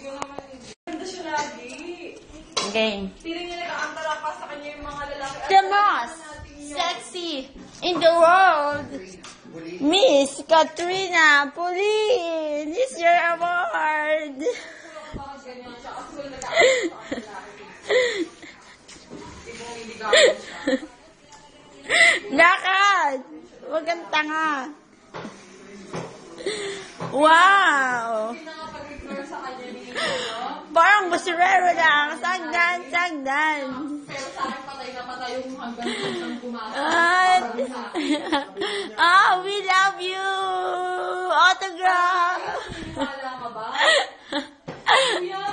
ko naman. Ganda siya lagi. Okay. Piling niya nag-aantala pa sa kanya yung mga lalaki. The most sexy in the world, Miss Katrina Pauline. This is your award. Bakit ganyan siya? Kasi wala nag-aantala sa kanila. Ibang iligawan siya. Lakad! Huwag kang tanga. Wow! Hindi nakapag-ignore sa kanya ni Parang basurero lang. Sagdan, sagdan. pero sa akin patay na patay yung hanggang pumasok. We love you! Autograph! Wala ka ba? Kuya!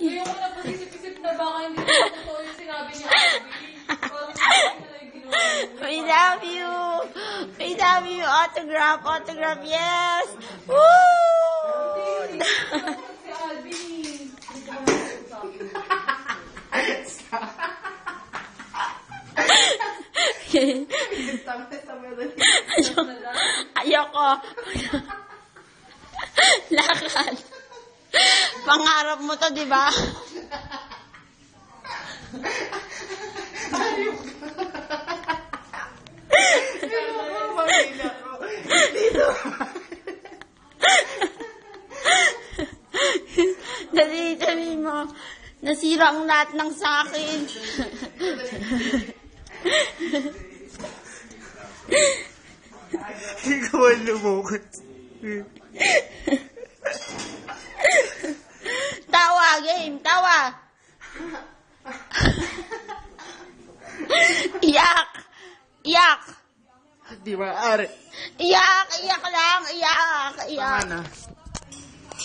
Ngayon ko na pasisip-isip na baka hindi ko totoo yung sinabi niya. Parang hindi na yung ginawa. We love you! We love you! Autograph! Autograph! Yes! Woo! Si Alvin. Ayoko. Lakad. Pangarap mo to, di ba? Dali mo. Nasira ang lahat ng sakin. Ikaw ang lumukot. Tawa, game. Tawa. Iyak. Iyak. Di ba, Ari? Iyak. Iyak lang. Iyak. Iyak. Tama na.